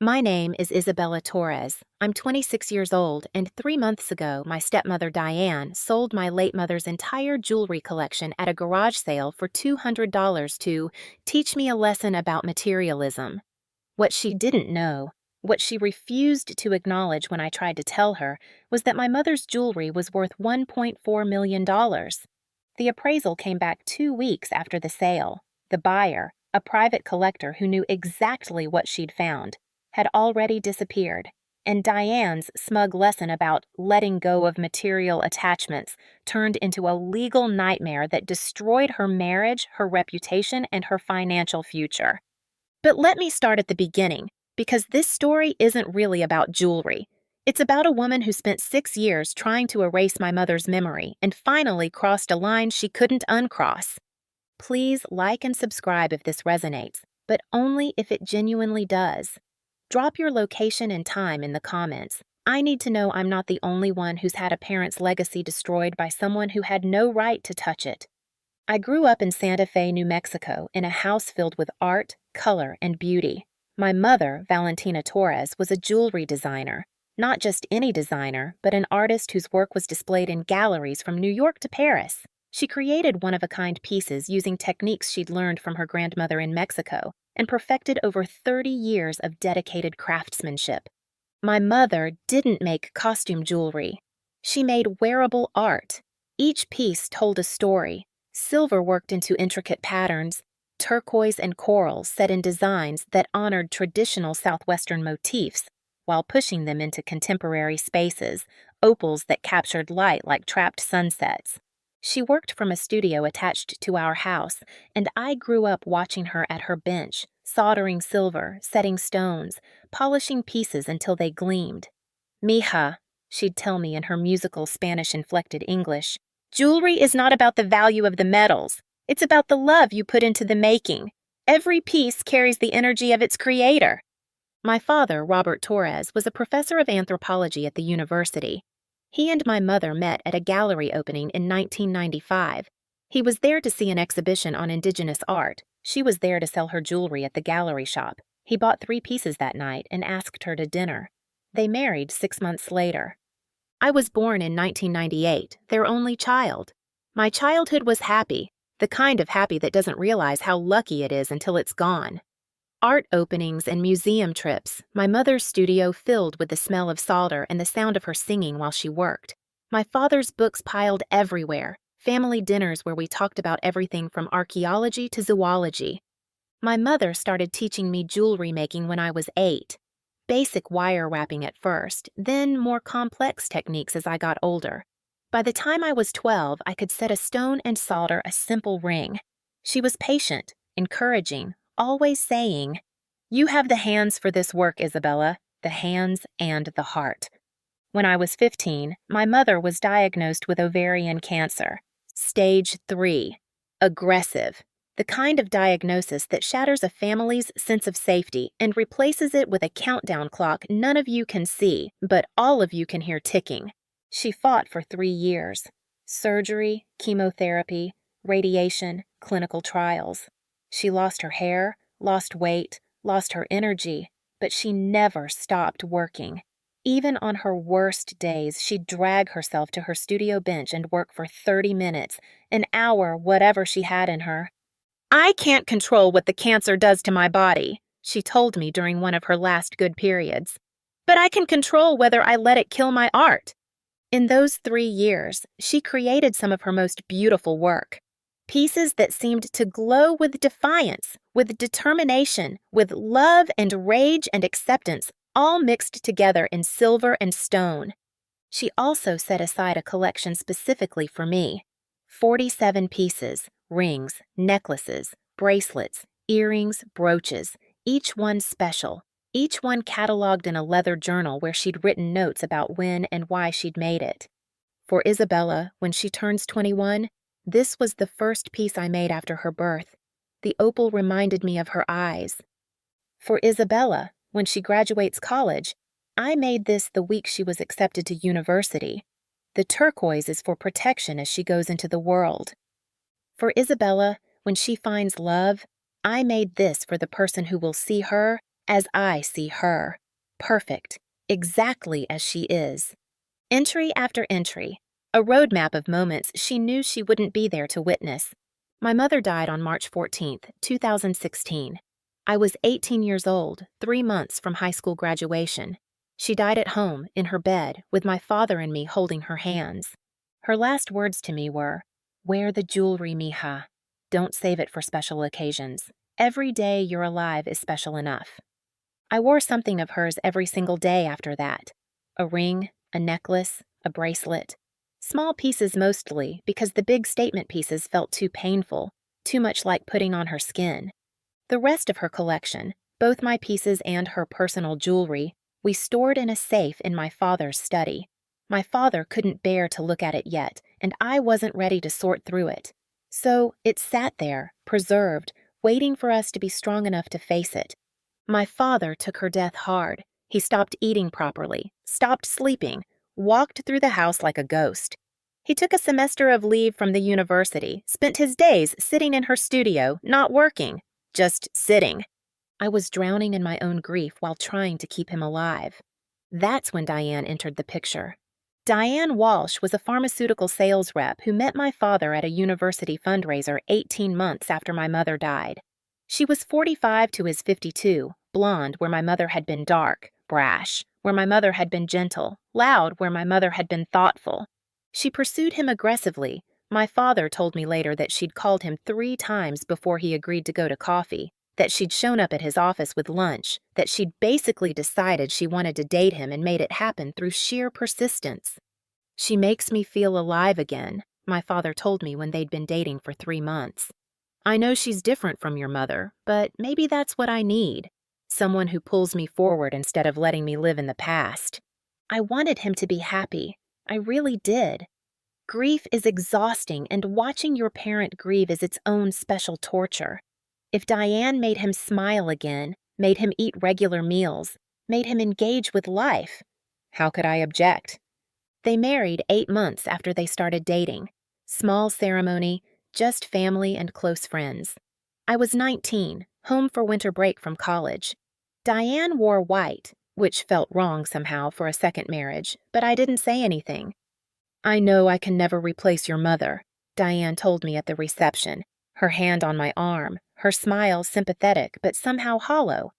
My name is Isabella Torres. I'm 26 years old, and 3 months ago, my stepmother Diane sold my late mother's entire jewelry collection at a garage sale for $200 to teach me a lesson about materialism. What she didn't know, what she refused to acknowledge when I tried to tell her, was that my mother's jewelry was worth $1.4 million. The appraisal came back 2 weeks after the sale. The buyer, a private collector who knew exactly what she'd found, had already disappeared, and Diane's smug lesson about letting go of material attachments turned into a legal nightmare that destroyed her marriage, her reputation, and her financial future. But let me start at the beginning, because this story isn't really about jewelry. It's about a woman who spent 6 years trying to erase my mother's memory and finally crossed a line she couldn't uncross. Please like and subscribe if this resonates, but only if it genuinely does. Drop your location and time in the comments. I need to know I'm not the only one who's had a parent's legacy destroyed by someone who had no right to touch it. I grew up in Santa Fe, New Mexico, in a house filled with art, color, and beauty. My mother, Valentina Torres, was a jewelry designer. Not just any designer, but an artist whose work was displayed in galleries from New York to Paris. She created one-of-a-kind pieces using techniques she'd learned from her grandmother in Mexico and perfected over 30 years of dedicated craftsmanship. My mother didn't make costume jewelry. She made wearable art. Each piece told a story. Silver worked into intricate patterns, turquoise and coral set in designs that honored traditional Southwestern motifs while pushing them into contemporary spaces, opals that captured light like trapped sunsets. She worked from a studio attached to our house, and I grew up watching her at her bench, soldering silver, setting stones, polishing pieces until they gleamed. Mija, she'd tell me in her musical Spanish-inflected English, jewelry is not about the value of the metals. It's about the love you put into the making. Every piece carries the energy of its creator. My father, Robert Torres, was a professor of anthropology at the university. He and my mother met at a gallery opening in 1995. He was there to see an exhibition on indigenous art. She was there to sell her jewelry at the gallery shop. He bought 3 pieces that night and asked her to dinner. They married 6 months later. I was born in 1998, their only child. My childhood was happy, the kind of happy that doesn't realize how lucky it is until it's gone. Art openings and museum trips, my mother's studio filled with the smell of solder and the sound of her singing while she worked. My father's books piled everywhere, family dinners where we talked about everything from archaeology to zoology. My mother started teaching me jewelry making when I was 8. Basic wire wrapping at first, then more complex techniques as I got older. By the time I was 12, I could set a stone and solder a simple ring. She was patient, encouraging, always saying, "You have the hands for this work, Isabella, the hands and the heart." When I was 15, my mother was diagnosed with ovarian cancer, stage 3, aggressive, the kind of diagnosis that shatters a family's sense of safety and replaces it with a countdown clock none of you can see, but all of you can hear ticking. She fought for 3 years. Surgery, chemotherapy, radiation, clinical trials. She lost her hair, lost weight, lost her energy, but she never stopped working. Even on her worst days, she'd drag herself to her studio bench and work for 30 minutes, an hour, whatever she had in her. "I can't control what the cancer does to my body," she told me during one of her last good periods. "But I can control whether I let it kill my art." In those 3 years, she created some of her most beautiful work. Pieces that seemed to glow with defiance, with determination, with love and rage and acceptance, all mixed together in silver and stone. She also set aside a collection specifically for me. 47 pieces, rings, necklaces, bracelets, earrings, brooches, each one special, each one cataloged in a leather journal where she'd written notes about when and why she'd made it. For Isabella, when she turns 21, this was the first piece I made after her birth. The opal reminded me of her eyes. For Isabella, when she graduates college, I made this the week she was accepted to university. The turquoise is for protection as she goes into the world. For Isabella, when she finds love, I made this for the person who will see her as I see her. Perfect, exactly as she is. Entry after entry, a roadmap of moments she knew she wouldn't be there to witness. My mother died on March 14th, 2016. I was 18 years old, 3 months from high school graduation. She died at home, in her bed, with my father and me holding her hands. Her last words to me were, "Wear the jewelry, mija. Don't save it for special occasions. Every day you're alive is special enough." I wore something of hers every single day after that. A ring, a necklace, a bracelet. Small pieces mostly, because the big statement pieces felt too painful, too much like putting on her skin. The rest of her collection, both my pieces and her personal jewelry, we stored in a safe in my father's study. My father couldn't bear to look at it yet, and I wasn't ready to sort through it. So it sat there, preserved, waiting for us to be strong enough to face it. My father took her death hard. He stopped eating properly, stopped sleeping, walked through the house like a ghost. He took a semester of leave from the university, spent his days sitting in her studio, not working, just sitting. I was drowning in my own grief while trying to keep him alive. That's when Diane entered the picture. Diane Walsh was a pharmaceutical sales rep who met my father at a university fundraiser 18 months after my mother died. She was 45 to his 52, blonde where my mother had been dark, brash, where my mother had been gentle, loud where my mother had been thoughtful. She pursued him aggressively. My father told me later that she'd called him 3 times before he agreed to go to coffee, that she'd shown up at his office with lunch, that she'd basically decided she wanted to date him and made it happen through sheer persistence. "She makes me feel alive again," my father told me when they'd been dating for 3 months. "I know she's different from your mother, but maybe that's what I need. Someone who pulls me forward instead of letting me live in the past." I wanted him to be happy. I really did. Grief is exhausting, and watching your parent grieve is its own special torture. If Diane made him smile again, made him eat regular meals, made him engage with life, how could I object? They married 8 months after they started dating. Small ceremony, just family and close friends. I was 19, home for winter break from college. Diane wore white, which felt wrong somehow for a second marriage, but I didn't say anything. "I know I can never replace your mother," Diane told me at the reception, her hand on my arm, her smile sympathetic but somehow hollow.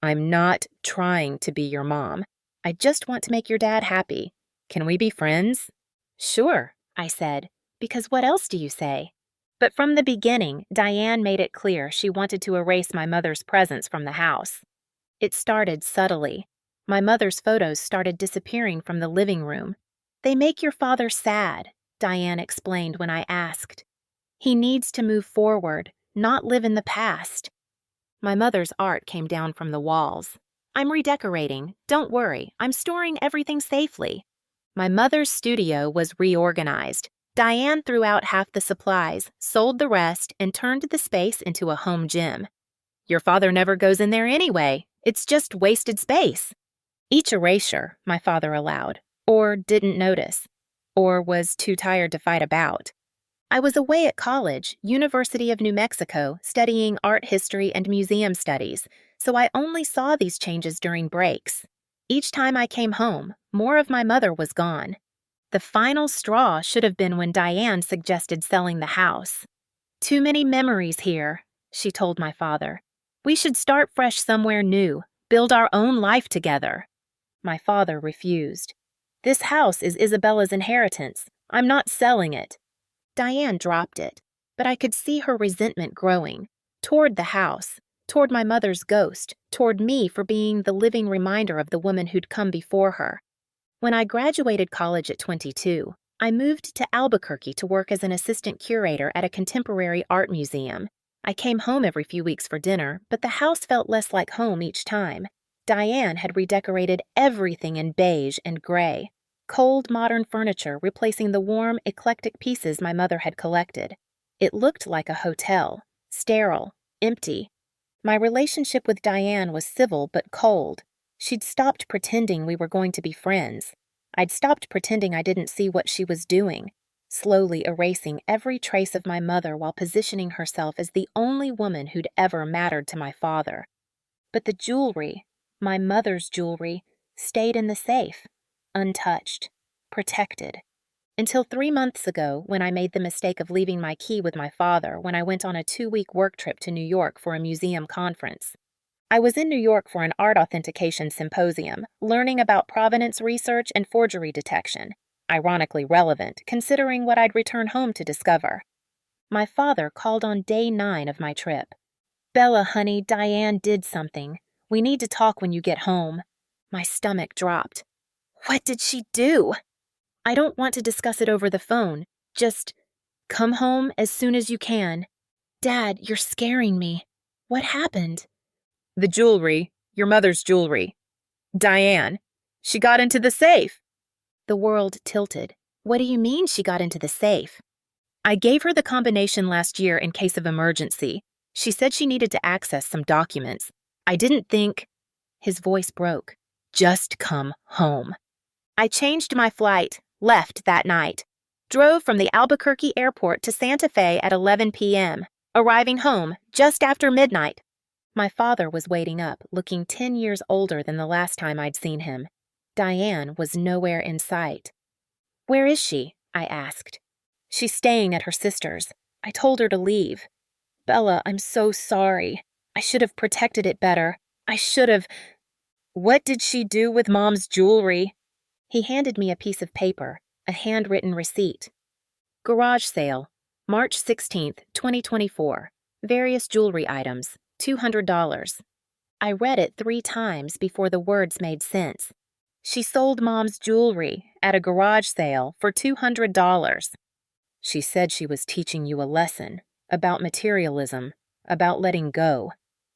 "I'm not trying to be your mom. I just want to make your dad happy. Can we be friends?" "Sure," I said, because what else do you say? But from the beginning, Diane made it clear she wanted to erase my mother's presence from the house. It started subtly. My mother's photos started disappearing from the living room. "They make your father sad," Diane explained when I asked. "He needs to move forward, not live in the past." My mother's art came down from the walls. "I'm redecorating. Don't worry, I'm storing everything safely." My mother's studio was reorganized. Diane threw out half the supplies, sold the rest, and turned the space into a home gym. "Your father never goes in there anyway. It's just wasted space." Each erasure, my father allowed, or didn't notice, or was too tired to fight about. I was away at college, University of New Mexico, studying art history and museum studies, so I only saw these changes during breaks. Each time I came home, more of my mother was gone. The final straw should have been when Diane suggested selling the house. "Too many memories here," she told my father. "We should start fresh somewhere new, build our own life together." My father refused. "This house is Isabella's inheritance. I'm not selling it." Diane dropped it, but I could see her resentment growing, toward the house, toward my mother's ghost, toward me for being the living reminder of the woman who'd come before her. When I graduated college at 22, I moved to Albuquerque to work as an assistant curator at a contemporary art museum. I came home every few weeks for dinner, but the house felt less like home each time. Diane had redecorated everything in beige and gray. Cold, modern furniture replacing the warm, eclectic pieces my mother had collected. It looked like a hotel, sterile, empty. My relationship with Diane was civil but cold. She'd stopped pretending we were going to be friends. I'd stopped pretending I didn't see what she was doing, slowly erasing every trace of my mother while positioning herself as the only woman who'd ever mattered to my father. But the jewelry, my mother's jewelry, stayed in the safe, untouched, protected. Until 3 months ago, when I made the mistake of leaving my key with my father when I went on a 2-week work trip to New York for a museum conference. I was in New York for an art authentication symposium, learning about provenance research and forgery detection, ironically relevant considering what I'd return home to discover. My father called on day 9 of my trip. "Bella, honey, Diane did something. We need to talk when you get home." My stomach dropped. "What did she do?" "I don't want to discuss it over the phone. Just come home as soon as you can." "Dad, you're scaring me. What happened?" "The jewelry, your mother's jewelry. Diane, she got into the safe." The world tilted. "What do you mean she got into the safe?" "I gave her the combination last year in case of emergency. She said she needed to access some documents. I didn't think—" His voice broke. "Just come home." I changed my flight, left that night, drove from the Albuquerque airport to Santa Fe at 11 p.m., arriving home just after midnight. My father was waiting up, looking 10 years older than the last time I'd seen him. Diane was nowhere in sight. "Where is she?" I asked. "She's staying at her sister's. I told her to leave." "Bella, I'm so sorry. I should have protected it better. I should have—" "What did she do with Mom's jewelry?" He handed me a piece of paper, a handwritten receipt. "Garage sale, March 16th, 2024. Various jewelry items, $200. I read it 3 times before the words made sense. She sold Mom's jewelry at a garage sale for $200. She said she was teaching you a lesson about materialism, about letting go.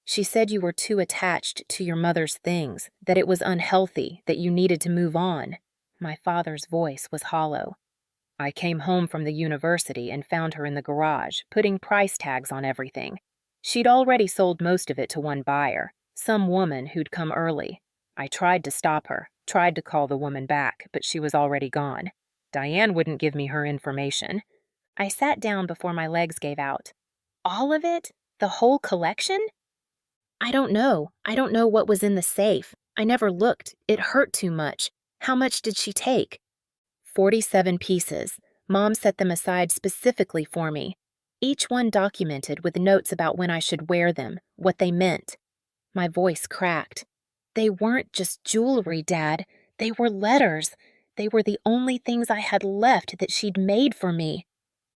She said you were too attached to your mother's things, that it was unhealthy, that you needed to move on." My father's voice was hollow. "I came home from the university and found her in the garage, putting price tags on everything. She'd already sold most of it to one buyer, some woman who'd come early. I tried to stop her, tried to call the woman back, but she was already gone. Diane wouldn't give me her information." I sat down before my legs gave out. "All of it? The whole collection?" I don't know. I don't know what was in the safe. I never looked. It hurt too much. How much did she take?" 47 pieces. Mom set them aside specifically for me. Each one documented with notes about when I should wear them, what they meant. My voice cracked. "They weren't just jewelry, Dad. They were letters. They were the only things I had left that she'd made for me."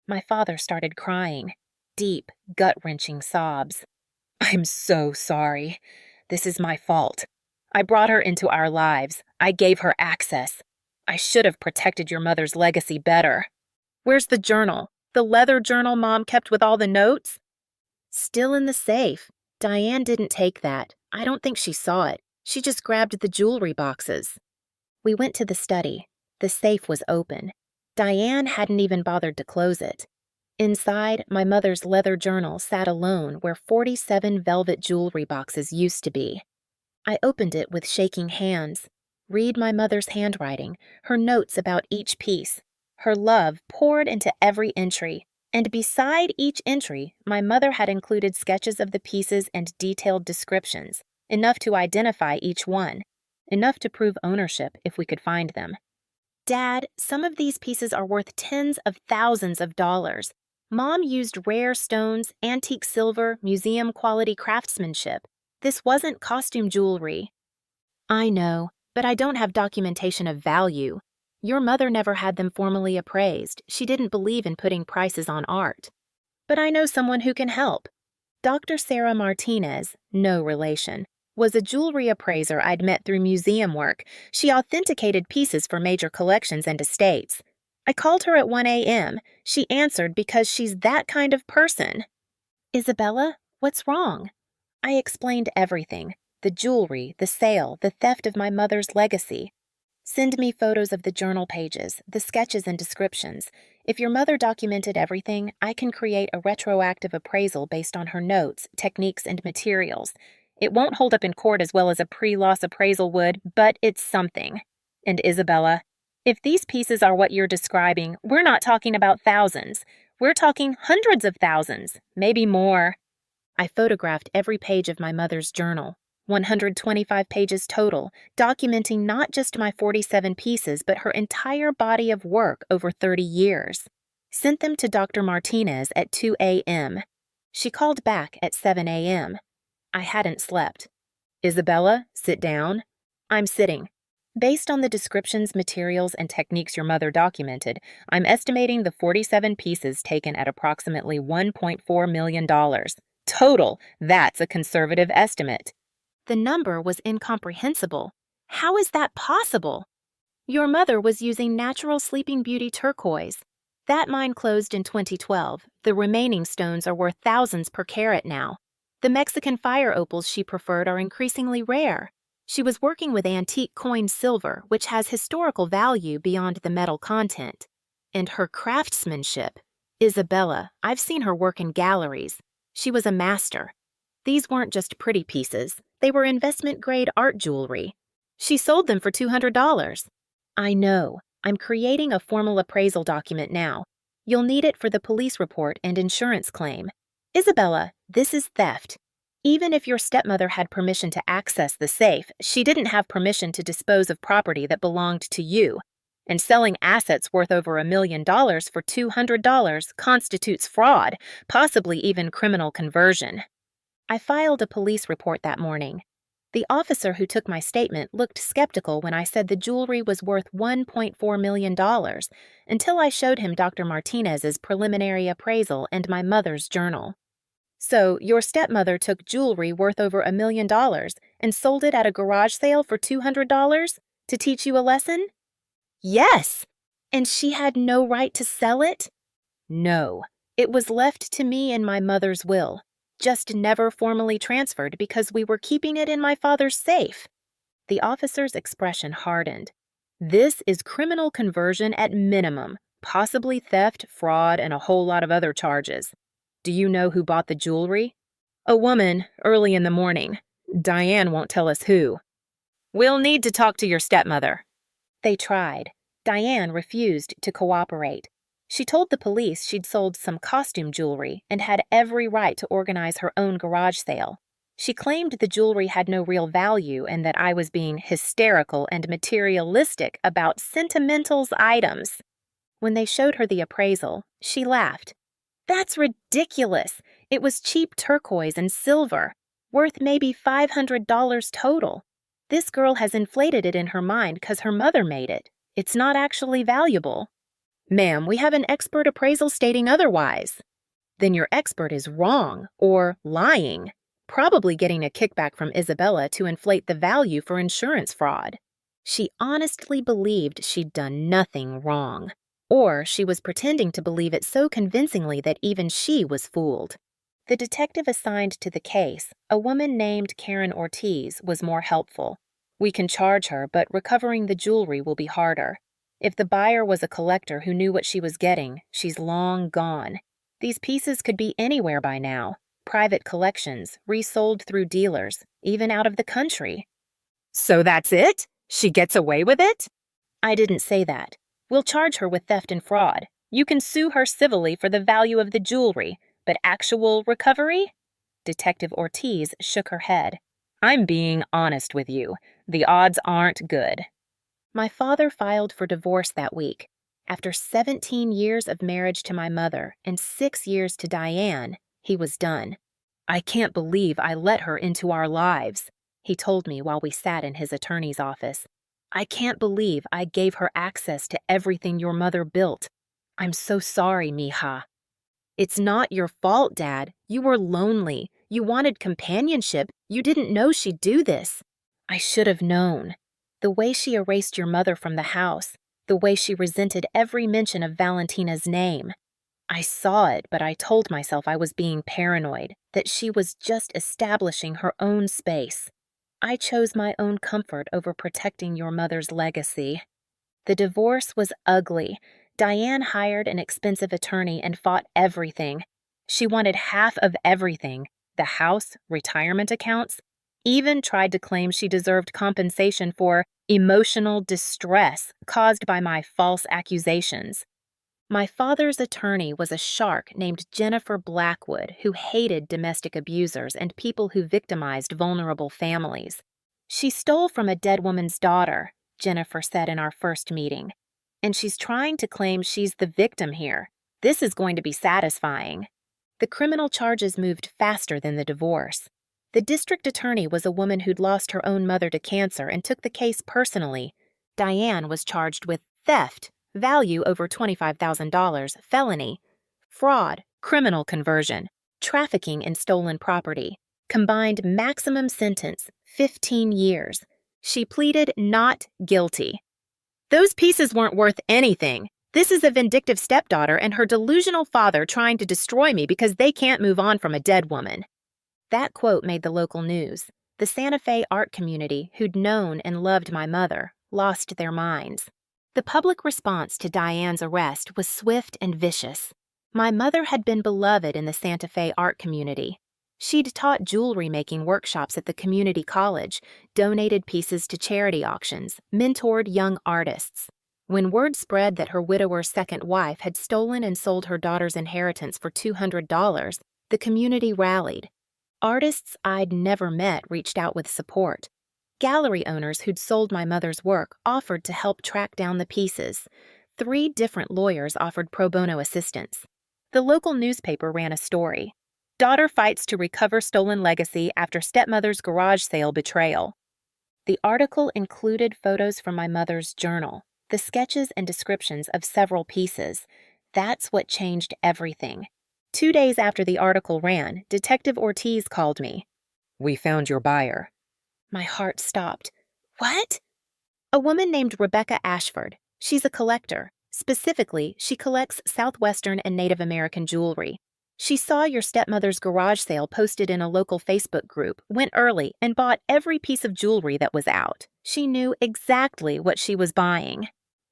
My father started crying. Deep, gut-wrenching sobs. "I'm so sorry. This is my fault. I brought her into our lives. I gave her access. I should have protected your mother's legacy better." "Where's the journal? The leather journal Mom kept with all the notes?" "Still in the safe. Diane didn't take that. I don't think she saw it. She just grabbed the jewelry boxes." We went to the study. The safe was open. Diane hadn't even bothered to close it. Inside, my mother's leather journal sat alone where 47 velvet jewelry boxes used to be. I opened it with shaking hands. Read my mother's handwriting, her notes about each piece. Her love poured into every entry, and beside each entry, my mother had included sketches of the pieces and detailed descriptions, enough to identify each one, enough to prove ownership if we could find them. "Dad, some of these pieces are worth tens of thousands of dollars. Mom used rare stones, antique silver, museum-quality craftsmanship. This wasn't costume jewelry." "I know, but I don't have documentation of value. Your mother never had them formally appraised. She didn't believe in putting prices on art." "But I know someone who can help." Dr. Sarah Martinez, no relation, was a jewelry appraiser I'd met through museum work. She authenticated pieces for major collections and estates. I called her at 1 a.m. She answered because she's that kind of person. "Isabella, what's wrong?" I explained everything. The jewelry, the sale, the theft of my mother's legacy. "Send me photos of the journal pages, the sketches and descriptions. If your mother documented everything, I can create a retroactive appraisal based on her notes, techniques, and materials. It won't hold up in court as well as a pre-loss appraisal would, but it's something. And Isabella, if these pieces are what you're describing, we're not talking about thousands. We're talking hundreds of thousands, maybe more." I photographed every page of my mother's journal. 125 pages total, documenting not just my 47 pieces, but her entire body of work over 30 years. Sent them to Dr. Martinez at 2 a.m. She called back at 7 a.m. I hadn't slept. Isabella, sit down. I'm sitting. Based on the descriptions, materials, and techniques your mother documented, I'm estimating the 47 pieces taken at approximately $1.4 million. Total, that's a conservative estimate. The number was incomprehensible. How is that possible? Your mother was using natural Sleeping Beauty turquoise. That mine closed in 2012. The remaining stones are worth thousands per carat now. The Mexican fire opals she preferred are increasingly rare. She was working with antique coined silver, which has historical value beyond the metal content. And her craftsmanship. Isabella, I've seen her work in galleries. She was a master. These weren't just pretty pieces. They were investment-grade art jewelry. She sold them for $200. I know. I'm creating a formal appraisal document now. You'll need it for the police report and insurance claim. Isabella, this is theft. Even if your stepmother had permission to access the safe, she didn't have permission to dispose of property that belonged to you. And selling assets worth over $1 million for $200 constitutes fraud, possibly even criminal conversion. I filed a police report that morning. The officer who took my statement looked skeptical when I said the jewelry was worth $1.4 million, until I showed him Dr. Martinez's preliminary appraisal and my mother's journal. So, your stepmother took jewelry worth over $1 million and sold it at a garage sale for $200 to teach you a lesson? Yes! And she had no right to sell it? No. It was left to me in my mother's will. Just never formally transferred because we were keeping it in my father's safe. The officer's expression hardened. This is criminal conversion at minimum, possibly theft, fraud, and a whole lot of other charges. Do you know who bought the jewelry? A woman, early in the morning. Diane won't tell us who. We'll need to talk to your stepmother. They tried. Diane refused to cooperate. She told the police she'd sold some costume jewelry and had every right to organize her own garage sale. She claimed the jewelry had no real value and that I was being hysterical and materialistic about sentimentals items. When they showed her the appraisal, she laughed. That's ridiculous. It was cheap turquoise and silver, worth maybe $500 total. This girl has inflated it in her mind because her mother made it. It's not actually valuable. Ma'am, we have an expert appraisal stating otherwise. Then your expert is wrong or lying, probably getting a kickback from Isabella to inflate the value for insurance fraud. She honestly believed she'd done nothing wrong, or she was pretending to believe it so convincingly that even she was fooled. The detective assigned to the case, a woman named Karen Ortiz, was more helpful. We can charge her, but recovering the jewelry will be harder. If the buyer was a collector who knew what she was getting, she's long gone. These pieces could be anywhere by now. Private collections, resold through dealers, even out of the country. So that's it? She gets away with it? I didn't say that. We'll charge her with theft and fraud. You can sue her civilly for the value of the jewelry, but actual recovery? Detective Ortiz shook her head. I'm being honest with you. The odds aren't good. My father filed for divorce that week. After 17 years of marriage to my mother and 6 years to Diane, he was done. I can't believe I let her into our lives, he told me while we sat in his attorney's office. I can't believe I gave her access to everything your mother built. I'm so sorry, mija. It's not your fault, Dad. You were lonely. You wanted companionship. You didn't know she'd do this. I should have known. The way she erased your mother from the house, the way she resented every mention of Valentina's name. I saw it, but I told myself I was being paranoid, that she was just establishing her own space. I chose my own comfort over protecting your mother's legacy. The divorce was ugly. Diane hired an expensive attorney and fought everything. She wanted half of everything, the house, retirement accounts, even tried to claim she deserved compensation for emotional distress caused by my false accusations. My father's attorney was a shark named Jennifer Blackwood who hated domestic abusers and people who victimized vulnerable families. She stole from a dead woman's daughter, Jennifer said in our first meeting, and she's trying to claim she's the victim here. This is going to be satisfying. The criminal charges moved faster than the divorce. The district attorney was a woman who'd lost her own mother to cancer and took the case personally. Diane was charged with theft, value over $25,000, felony, fraud, criminal conversion, trafficking in stolen property. Combined maximum sentence, 15 years. She pleaded not guilty. Those pieces weren't worth anything. This is a vindictive stepdaughter and her delusional father trying to destroy me because they can't move on from a dead woman. That quote made the local news. The Santa Fe art community, who'd known and loved my mother, lost their minds. The public response to Diane's arrest was swift and vicious. My mother had been beloved in the Santa Fe art community. She'd taught jewelry making workshops at the community college, donated pieces to charity auctions, mentored young artists. When word spread that her widower's second wife had stolen and sold her daughter's inheritance for $200, the community rallied. Artists I'd never met reached out with support. Gallery owners who'd sold my mother's work offered to help track down the pieces. 3 different lawyers offered pro bono assistance. The local newspaper ran a story. Daughter fights to recover stolen legacy after stepmother's garage sale betrayal. The article included photos from my mother's journal, the sketches and descriptions of several pieces. That's what changed everything. 2 days after the article ran, Detective Ortiz called me. We found your buyer. My heart stopped. What? A woman named Rebecca Ashford. She's a collector. Specifically, she collects Southwestern and Native American jewelry. She saw your stepmother's garage sale posted in a local Facebook group, went early, and bought every piece of jewelry that was out. She knew exactly what she was buying.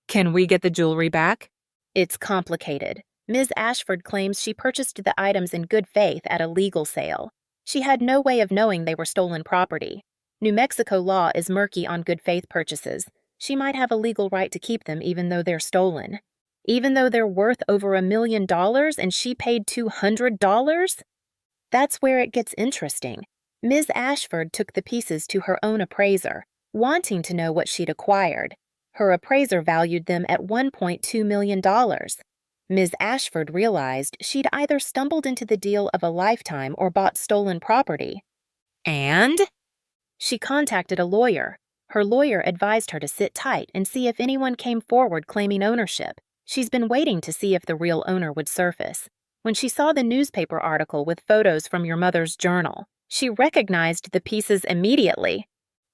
Can we get the jewelry back? It's complicated. Ms. Ashford claims she purchased the items in good faith at a legal sale. She had no way of knowing they were stolen property. New Mexico law is murky on good faith purchases. She might have a legal right to keep them even though they're stolen. Even though they're worth over $1 million and she paid $200? That's where it gets interesting. Ms. Ashford took the pieces to her own appraiser, wanting to know what she'd acquired. Her appraiser valued them at $1.2 million. Ms. Ashford realized she'd either stumbled into the deal of a lifetime or bought stolen property. And? She contacted a lawyer. Her lawyer advised her to sit tight and see if anyone came forward claiming ownership. She's been waiting to see if the real owner would surface. When she saw the newspaper article with photos from your mother's journal, she recognized the pieces immediately.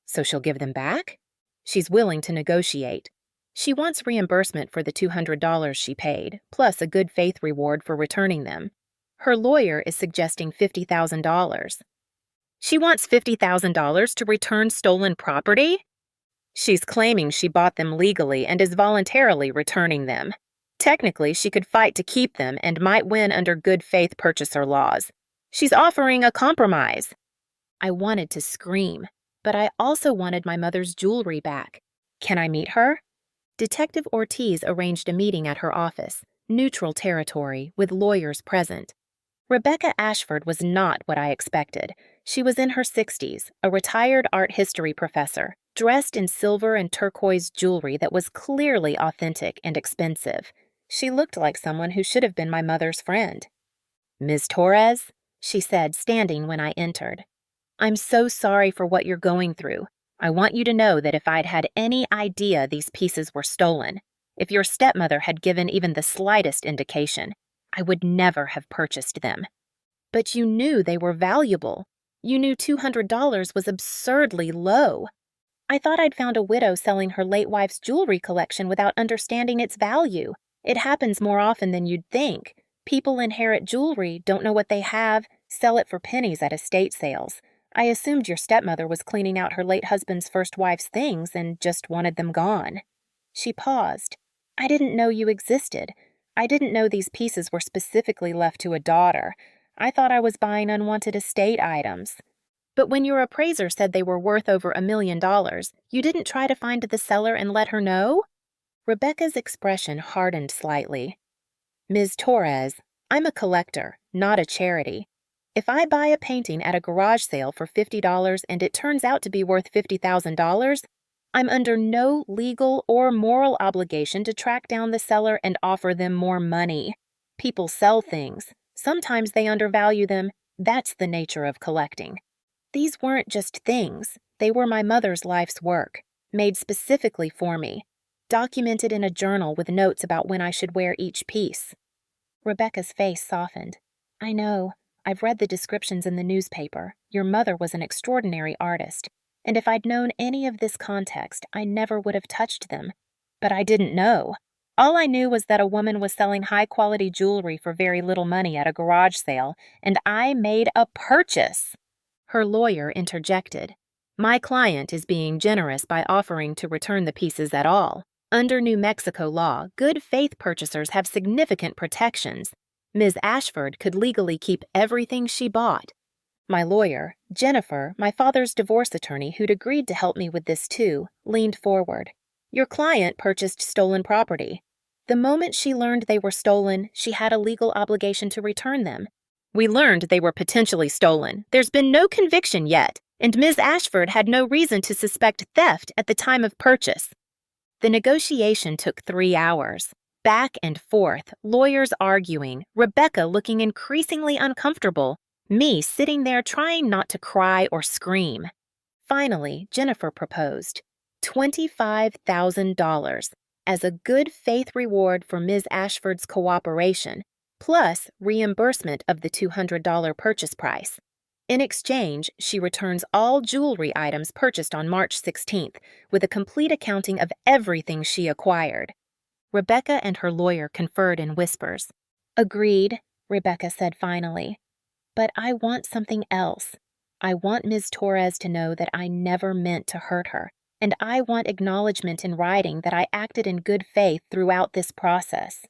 So she'll give them back? She's willing to negotiate. She wants reimbursement for the $200 she paid, plus a good faith reward for returning them. Her lawyer is suggesting $50,000. She wants $50,000 to return stolen property? She's claiming she bought them legally and is voluntarily returning them. Technically, she could fight to keep them and might win under good faith purchaser laws. She's offering a compromise. I wanted to scream, but I also wanted my mother's jewelry back. Can I meet her? Detective Ortiz arranged a meeting at her office, neutral territory, with lawyers present. Rebecca Ashford was not what I expected. She was in her 60s, a retired art history professor, dressed in silver and turquoise jewelry that was clearly authentic and expensive. She looked like someone who should have been my mother's friend. "Ms. Torres," she said, standing when I entered. "I'm so sorry for what you're going through. I want you to know that if I'd had any idea these pieces were stolen, if your stepmother had given even the slightest indication, I would never have purchased them. But you knew they were valuable. You knew $200 was absurdly low. I thought I'd found a widow selling her late wife's jewelry collection without understanding its value. It happens more often than you'd think. People inherit jewelry, don't know what they have, sell it for pennies at estate sales. I assumed your stepmother was cleaning out her late husband's first wife's things and just wanted them gone." She paused. "I didn't know you existed. I didn't know these pieces were specifically left to a daughter. I thought I was buying unwanted estate items. But when your appraiser said they were worth over $1 million, you didn't try to find the seller and let her know?" Rebecca's expression hardened slightly. Ms. Torres, I'm a collector, not a charity. If I buy a painting at a garage sale for $50 and it turns out to be worth $50,000, I'm under no legal or moral obligation to track down the seller and offer them more money. People sell things. Sometimes they undervalue them. That's the nature of collecting. These weren't just things. They were my mother's life's work, made specifically for me, documented in a journal with notes about when I should wear each piece. Rebecca's face softened. I know. I've read the descriptions in the newspaper. Your mother was an extraordinary artist, and if I'd known any of this context, I never would have touched them. But I didn't know. All I knew was that a woman was selling high-quality jewelry for very little money at a garage sale, and I made a purchase. Her lawyer interjected. My client is being generous by offering to return the pieces at all. Under New Mexico law, good faith purchasers have significant protections. Ms. Ashford could legally keep everything she bought. My lawyer, Jennifer, my father's divorce attorney who'd agreed to help me with this too, leaned forward. Your client purchased stolen property. The moment she learned they were stolen, she had a legal obligation to return them. We learned they were potentially stolen. There's been no conviction yet, and Ms. Ashford had no reason to suspect theft at the time of purchase. The negotiation took 3 hours. Back and forth, lawyers arguing, Rebecca looking increasingly uncomfortable, me sitting there trying not to cry or scream. Finally, Jennifer proposed $25,000 as a good faith reward for Ms. Ashford's cooperation, plus reimbursement of the $200 purchase price. In exchange, she returns all jewelry items purchased on March 16th, with a complete accounting of everything she acquired. Rebecca and her lawyer conferred in whispers. Agreed, Rebecca said finally. But I want something else. I want Ms. Torres to know that I never meant to hurt her, and I want acknowledgement in writing that I acted in good faith throughout this process.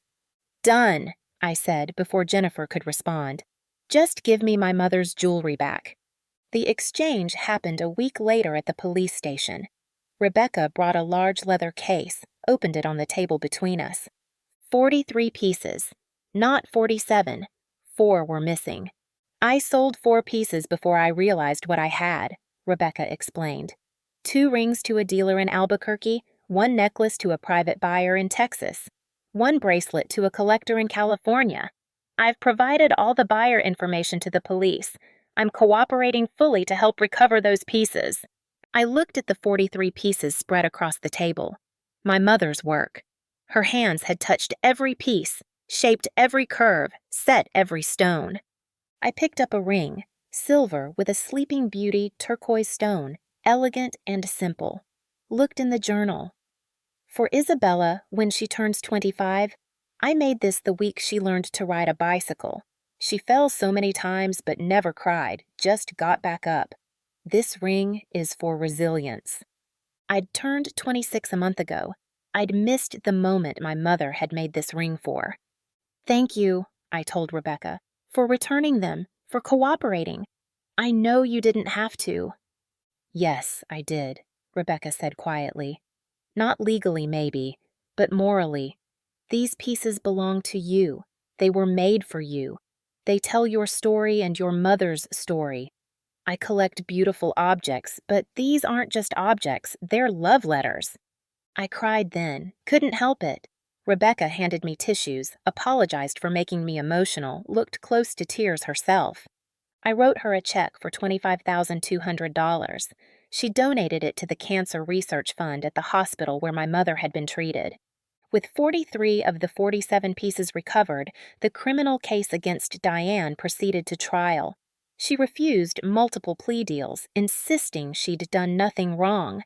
Done, I said before Jennifer could respond. Just give me my mother's jewelry back. The exchange happened a week later at the police station. Rebecca brought a large leather case, opened it on the table between us. 43 pieces, not 47. 4 were missing. I sold 4 pieces before I realized what I had, Rebecca explained. 2 rings to a dealer in Albuquerque, 1 necklace to a private buyer in Texas, 1 bracelet to a collector in California. I've provided all the buyer information to the police. I'm cooperating fully to help recover those pieces. I looked at the 43 pieces spread across the table. My mother's work. Her hands had touched every piece, shaped every curve, set every stone. I picked up a ring, silver with a Sleeping Beauty turquoise stone, elegant and simple. Looked in the journal. For Isabella, when she turns 25, I made this the week she learned to ride a bicycle. She fell so many times but never cried, just got back up. This ring is for resilience. I'd turned 26 a month ago. I'd missed the moment my mother had made this ring for. Thank you, I told Rebecca, for returning them, for cooperating. I know you didn't have to. Yes, I did, Rebecca said quietly. Not legally, maybe, but morally. These pieces belong to you. They were made for you. They tell your story and your mother's story. I collect beautiful objects, but these aren't just objects, they're love letters. I cried then, couldn't help it. Rebecca handed me tissues, apologized for making me emotional, looked close to tears herself. I wrote her a check for $25,200. She donated it to the Cancer Research Fund at the hospital where my mother had been treated. With 43 of the 47 pieces recovered, the criminal case against Diane proceeded to trial. She refused multiple plea deals, insisting she'd done nothing wrong.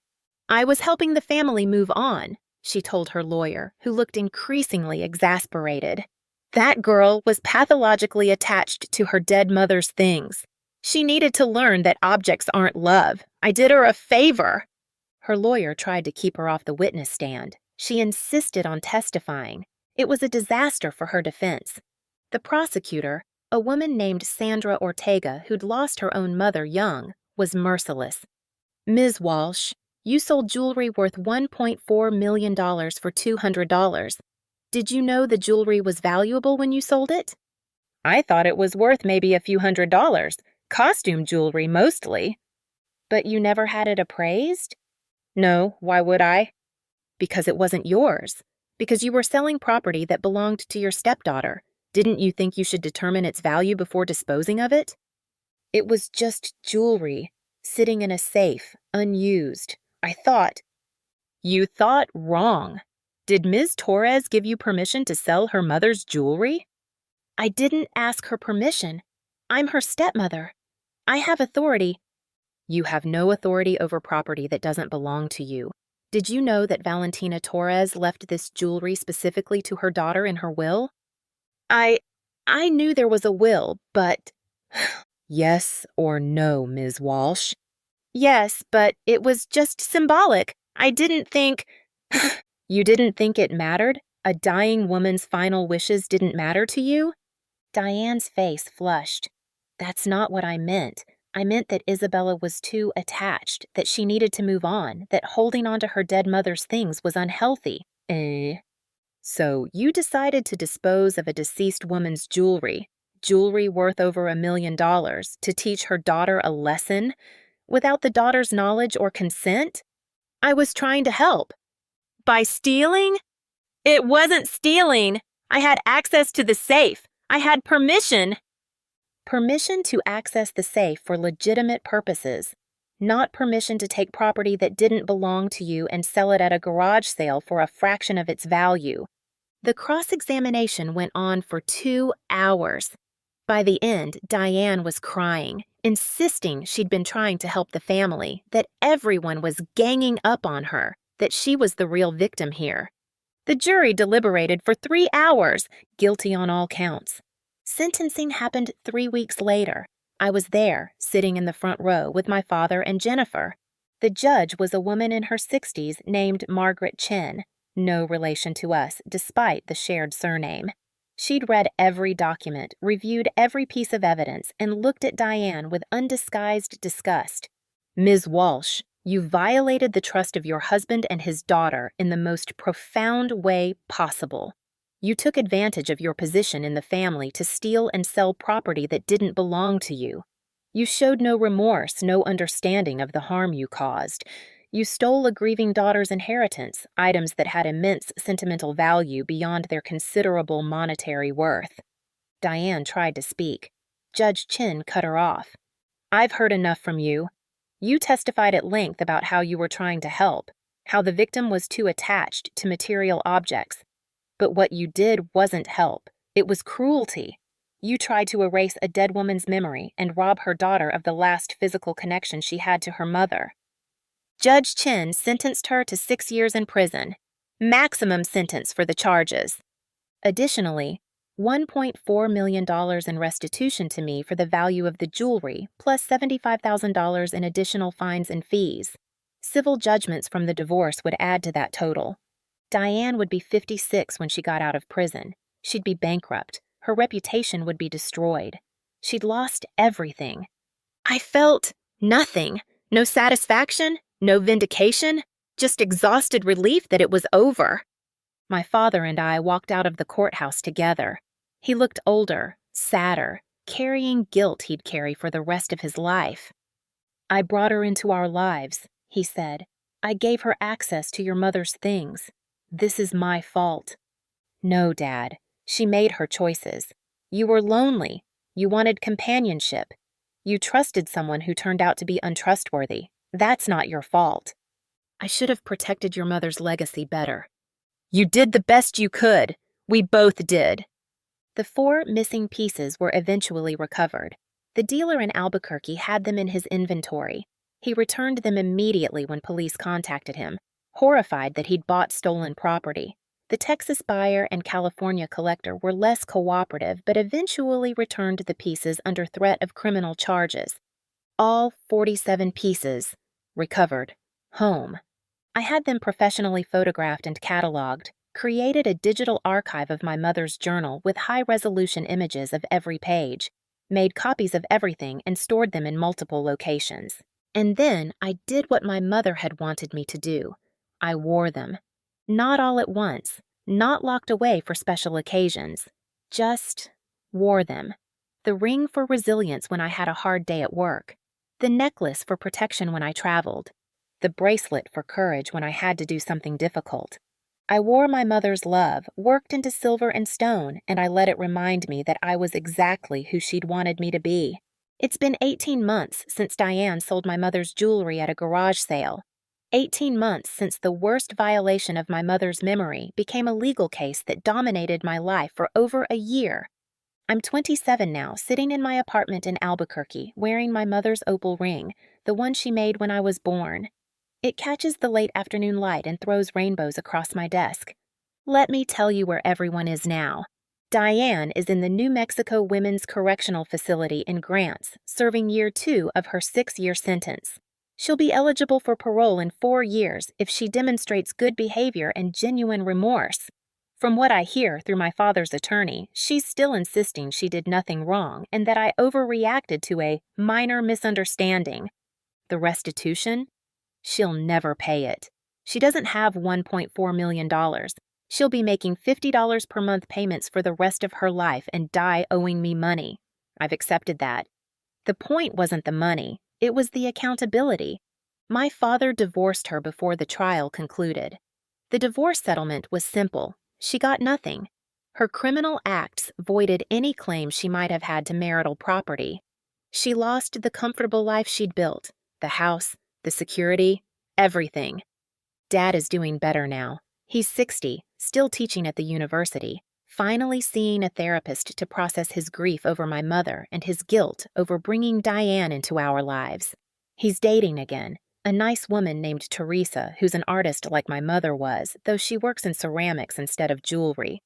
I was helping the family move on, she told her lawyer, who looked increasingly exasperated. That girl was pathologically attached to her dead mother's things. She needed to learn that objects aren't love. I did her a favor. Her lawyer tried to keep her off the witness stand. She insisted on testifying. It was a disaster for her defense. The prosecutor, a woman named Sandra Ortega who'd lost her own mother young, was merciless. Ms. Walsh, you sold jewelry worth $1.4 million for $200. Did you know the jewelry was valuable when you sold it? I thought it was worth maybe a few $100s. Costume jewelry, mostly. But you never had it appraised? No, why would I? Because it wasn't yours. Because you were selling property that belonged to your stepdaughter. Didn't you think you should determine its value before disposing of it? It was just jewelry, sitting in a safe, unused. I thought. You thought wrong. Did Ms. Torres give you permission to sell her mother's jewelry? I didn't ask her permission. I'm her stepmother. I have authority. You have no authority over property that doesn't belong to you. Did you know that Valentina Torres left this jewelry specifically to her daughter in her will? I knew there was a will, but... Yes or no, Ms. Walsh? Yes, but it was just symbolic. I didn't think... You didn't think it mattered? A dying woman's final wishes didn't matter to you? Diane's face flushed. That's not what I meant. I meant that Isabella was too attached, that she needed to move on, that holding on to her dead mother's things was unhealthy. So you decided to dispose of a deceased woman's jewelry worth over $1 million, to teach her daughter a lesson, without the daughter's knowledge or consent? I was trying to help. By stealing? It wasn't stealing. I had access to the safe. I had permission. Permission to access the safe for legitimate purposes, not permission to take property that didn't belong to you and sell it at a garage sale for a fraction of its value. The cross-examination went on for 2 hours. By the end, Diane was crying, insisting she'd been trying to help the family, that everyone was ganging up on her, that she was the real victim here. The jury deliberated for 3 hours, guilty on all counts. Sentencing happened 3 weeks later. I was there, sitting in the front row with my father and Jennifer. The judge was a woman in her 60s named Margaret Chin, no relation to us, despite the shared surname. She'd read every document, reviewed every piece of evidence, and looked at Diane with undisguised disgust. Ms. Walsh, you violated the trust of your husband and his daughter in the most profound way possible. You took advantage of your position in the family to steal and sell property that didn't belong to you. You showed no remorse, no understanding of the harm you caused. You stole a grieving daughter's inheritance, items that had immense sentimental value beyond their considerable monetary worth. Diane tried to speak. Judge Chin cut her off. I've heard enough from you. You testified at length about how you were trying to help, how the victim was too attached to material objects. But what you did wasn't help. It was cruelty. You tried to erase a dead woman's memory and rob her daughter of the last physical connection she had to her mother. Judge Chin sentenced her to 6 years in prison, maximum sentence for the charges. Additionally, $1.4 million in restitution to me for the value of the jewelry, plus $75,000 in additional fines and fees. Civil judgments from the divorce would add to that total. Diane would be 56 when she got out of prison. She'd be bankrupt. Her reputation would be destroyed. She'd lost everything. I felt nothing. No satisfaction, no vindication, just exhausted relief that it was over. My father and I walked out of the courthouse together. He looked older, sadder, carrying guilt he'd carry for the rest of his life. I brought her into our lives, he said. I gave her access to your mother's things. This is my fault. No, Dad. She made her choices. You were lonely. You wanted companionship. You trusted someone who turned out to be untrustworthy. That's not your fault. I should have protected your mother's legacy better. You did the best you could. We both did. The 4 missing pieces were eventually recovered. The dealer in Albuquerque had them in his inventory. He returned them immediately when police contacted him, horrified that he'd bought stolen property. The Texas buyer and California collector were less cooperative, but eventually returned the pieces under threat of criminal charges. All 47 pieces recovered, home. I had them professionally photographed and cataloged, created a digital archive of my mother's journal with high-resolution images of every page, made copies of everything and stored them in multiple locations. And then I did what my mother had wanted me to do. I wore them. Not all at once. not locked away for special occasions, just wore them. The ring for resilience when I had a hard day at work, the necklace for protection when I traveled, the bracelet for courage when I had to do something difficult. I wore my mother's love, worked into silver and stone, and I let it remind me that I was exactly who she'd wanted me to be. It's been 18 months since Diane sold my mother's jewelry at a garage sale. 18 months since the worst violation of my mother's memory became a legal case that dominated my life for over a year. I'm 27 now, sitting in my apartment in Albuquerque, wearing my mother's opal ring, the one she made when I was born. It catches the late afternoon light and throws rainbows across my desk. Let me tell you where everyone is now. Diane is in the New Mexico Women's Correctional Facility in Grants, serving year 2 of her 6-year sentence. She'll be eligible for parole in 4 years if she demonstrates good behavior and genuine remorse. From what I hear through my father's attorney, she's still insisting she did nothing wrong and that I overreacted to a minor misunderstanding. The restitution? She'll never pay it. She doesn't have $1.4 million. She'll be making $50 per month payments for the rest of her life and die owing me money. I've accepted that. The point wasn't the money, it was the accountability. My father divorced her before the trial concluded. The divorce settlement was simple. She got nothing. Her criminal acts voided any claim she might have had to marital property. She lost the comfortable life she'd built, the house, the security, everything. Dad is doing better now. He's 60, still teaching at the university, finally seeing a therapist to process his grief over my mother and his guilt over bringing Diane into our lives. He's dating again, a nice woman named Teresa who's an artist like my mother was, though she works in ceramics instead of jewelry.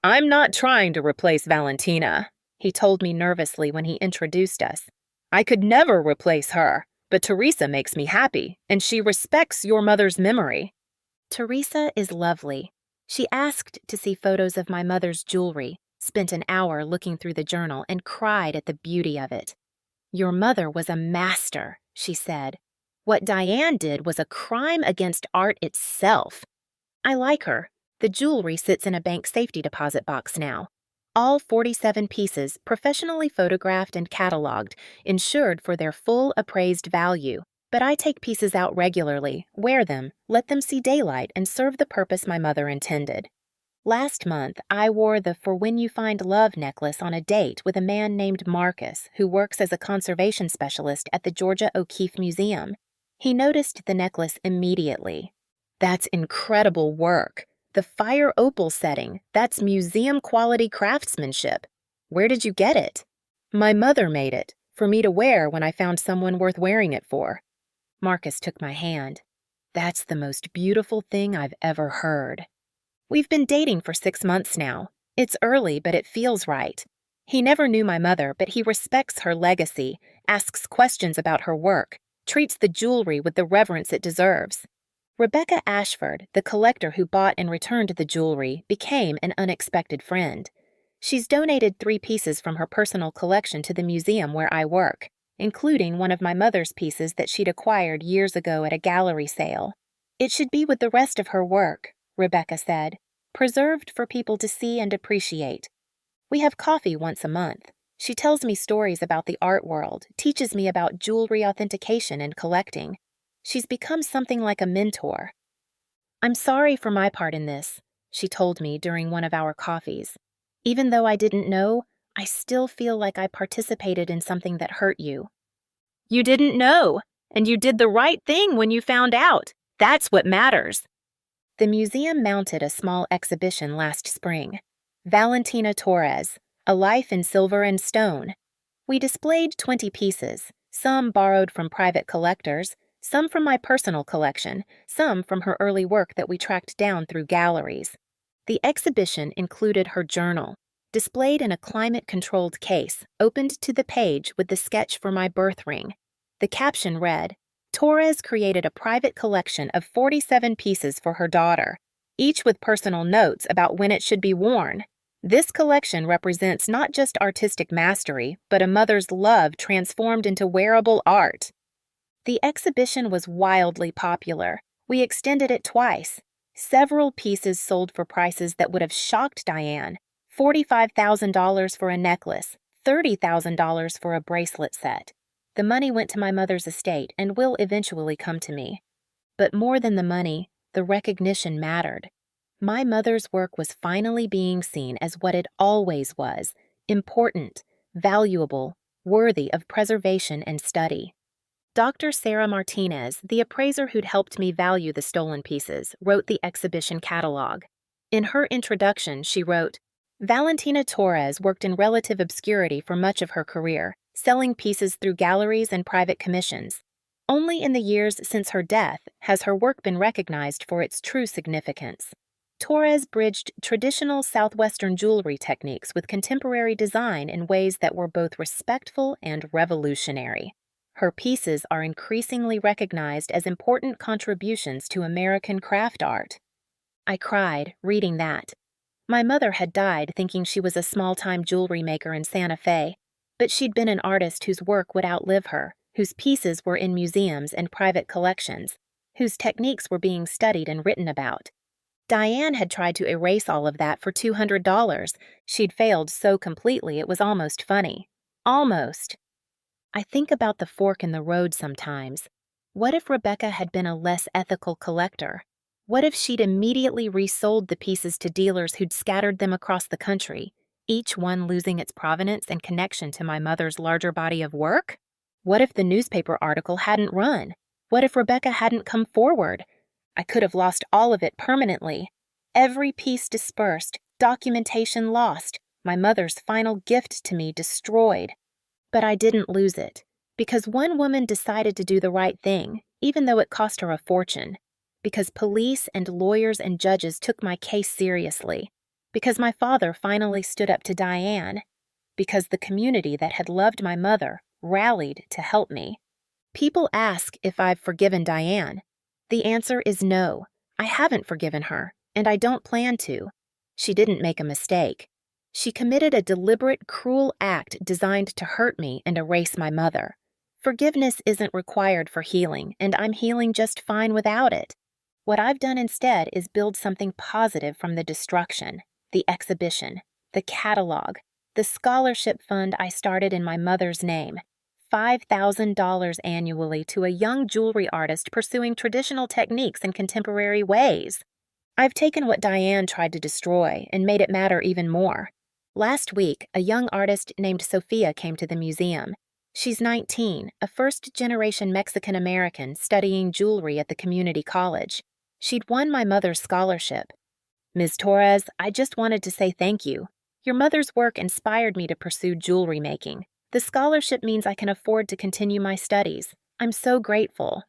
"I'm not trying to replace Valentina," he told me nervously when he introduced us. "I could never replace her. But Teresa makes me happy, and she respects your mother's memory." Teresa is lovely. She asked to see photos of my mother's jewelry, spent an hour looking through the journal, and cried at the beauty of it. "Your mother was a master," she said. "What Diane did was a crime against art itself." I like her. The jewelry sits in a bank safety deposit box now. All 47 pieces professionally photographed and cataloged, insured for their full appraised value. But I take pieces out regularly, wear them, let them see daylight, and serve the purpose my mother intended. Last month, I wore the For When You Find Love necklace on a date with a man named Marcus, who works as a conservation specialist at the Georgia O'Keeffe Museum. He noticed the necklace immediately. "That's incredible work. The fire opal setting, that's museum-quality craftsmanship. Where did you get it?" "My mother made it, for me to wear when I found someone worth wearing it for." Marcus took my hand. "That's the most beautiful thing I've ever heard." We've been dating for 6 months now. It's early, but it feels right. He never knew my mother, but he respects her legacy, asks questions about her work, treats the jewelry with the reverence it deserves. Rebecca Ashford, the collector who bought and returned the jewelry, became an unexpected friend. She's donated 3 pieces from her personal collection to the museum where I work, including one of my mother's pieces that she'd acquired years ago at a gallery sale. "It should be with the rest of her work," Rebecca said, "preserved for people to see and appreciate." We have coffee once a month. She tells me stories about the art world, teaches me about jewelry authentication and collecting. She's become something like a mentor. "I'm sorry for my part in this," she told me during one of our coffees. "Even though I didn't know, I still feel like I participated in something that hurt you." "You didn't know, and you did the right thing when you found out. That's what matters." The museum mounted a small exhibition last spring. Valentina Torres, A Life in Silver and Stone. We displayed 20 pieces, some borrowed from private collectors, some from my personal collection, some from her early work that we tracked down through galleries. The exhibition included her journal, displayed in a climate-controlled case, opened to the page with the sketch for my birth ring. The caption read, "Torres created a private collection of 47 pieces for her daughter, each with personal notes about when it should be worn. This collection represents not just artistic mastery, but a mother's love transformed into wearable art." The exhibition was wildly popular. We extended it twice. Several pieces sold for prices that would have shocked Diane. $45,000 for a necklace, $30,000 for a bracelet set. The money went to my mother's estate and will eventually come to me. But more than the money, the recognition mattered. My mother's work was finally being seen as what it always was: important, valuable, worthy of preservation and study. Dr. Sarah Martinez, the appraiser who'd helped me value the stolen pieces, wrote the exhibition catalog. In her introduction, she wrote, "Valentina Torres worked in relative obscurity for much of her career, selling pieces through galleries and private commissions. Only in the years since her death has her work been recognized for its true significance. Torres bridged traditional Southwestern jewelry techniques with contemporary design in ways that were both respectful and revolutionary. Her pieces are increasingly recognized as important contributions to American craft art." I cried, reading that. My mother had died thinking she was a small-time jewelry maker in Santa Fe, but she'd been an artist whose work would outlive her, whose pieces were in museums and private collections, whose techniques were being studied and written about. Diane had tried to erase all of that for $200. She'd failed so completely it was almost funny. Almost. I think about the fork in the road sometimes. What if Rebecca had been a less ethical collector? What if she'd immediately resold the pieces to dealers who'd scattered them across the country, each one losing its provenance and connection to my mother's larger body of work? What if the newspaper article hadn't run? What if Rebecca hadn't come forward? I could have lost all of it permanently. Every piece dispersed, documentation lost, my mother's final gift to me destroyed. But I didn't lose it, because one woman decided to do the right thing, even though it cost her a fortune. Because police and lawyers and judges took my case seriously. Because my father finally stood up to Diane. Because the community that had loved my mother rallied to help me. People ask if I've forgiven Diane. The answer is no. I haven't forgiven her, and I don't plan to. She didn't make a mistake. She committed a deliberate, cruel act designed to hurt me and erase my mother. Forgiveness isn't required for healing, and I'm healing just fine without it. What I've done instead is build something positive from the destruction, the exhibition, the catalog, the scholarship fund I started in my mother's name. $5,000 annually to a young jewelry artist pursuing traditional techniques in contemporary ways. I've taken what Diane tried to destroy and made it matter even more. Last week, a young artist named Sophia came to the museum. She's 19, a first-generation Mexican-American studying jewelry at the community college. She'd won my mother's scholarship. "Ms. Torres, I just wanted to say thank you. Your mother's work inspired me to pursue jewelry making. The scholarship means I can afford to continue my studies. I'm so grateful."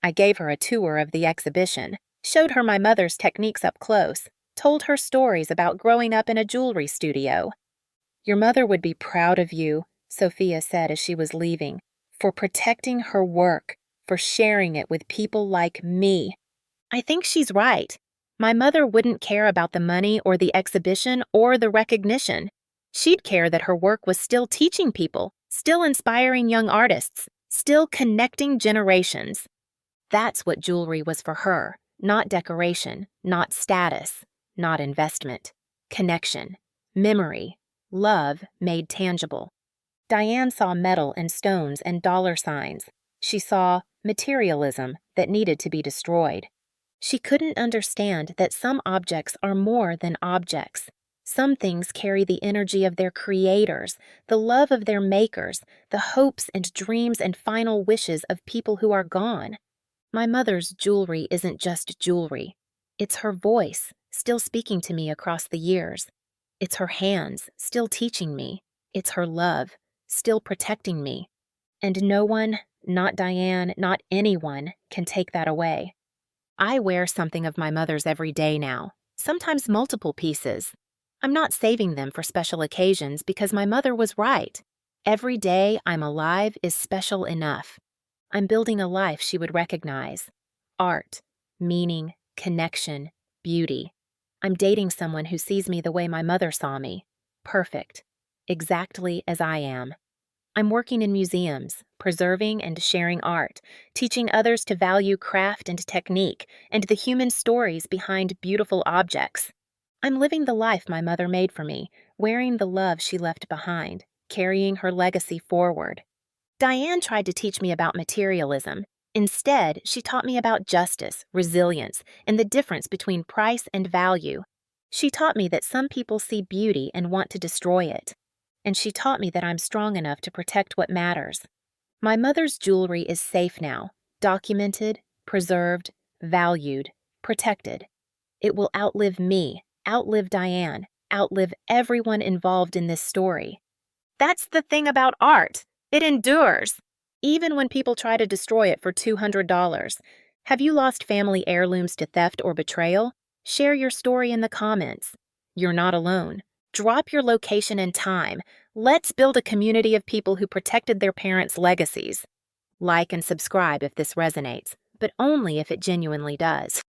I gave her a tour of the exhibition, showed her my mother's techniques up close, told her stories about growing up in a jewelry studio. "Your mother would be proud of you," Sophia said as she was leaving, "for protecting her work, for sharing it with people like me." I think she's right. My mother wouldn't care about the money or the exhibition or the recognition. She'd care that her work was still teaching people, still inspiring young artists, still connecting generations. That's what jewelry was for her, not decoration, not status, not investment. Connection, memory, love made tangible. Diane saw metal and stones and dollar signs. She saw materialism that needed to be destroyed. She couldn't understand that some objects are more than objects. Some things carry the energy of their creators, the love of their makers, the hopes and dreams and final wishes of people who are gone. My mother's jewelry isn't just jewelry. It's her voice, still speaking to me across the years. It's her hands, still teaching me. It's her love, still protecting me. And no one, not Diane, not anyone, can take that away. I wear something of my mother's every day now, sometimes multiple pieces. I'm not saving them for special occasions because my mother was right. Every day I'm alive is special enough. I'm building a life she would recognize. Art, meaning, connection, beauty. I'm dating someone who sees me the way my mother saw me. Perfect. Exactly as I am. I'm working in museums, preserving and sharing art, teaching others to value craft and technique, and the human stories behind beautiful objects. I'm living the life my mother made for me, wearing the love she left behind, carrying her legacy forward. Diane tried to teach me about materialism. Instead, she taught me about justice, resilience, and the difference between price and value. She taught me that some people see beauty and want to destroy it. And she taught me that I'm strong enough to protect what matters. My mother's jewelry is safe now, documented, preserved, valued, protected. It will outlive me, outlive Diane, outlive everyone involved in this story. That's the thing about art. It endures, even when people try to destroy it for $200. Have you lost family heirlooms to theft or betrayal? Share your story in the comments. You're not alone. Drop your location and time. Let's build a community of people who protected their parents' legacies. Like and subscribe if this resonates, but only if it genuinely does.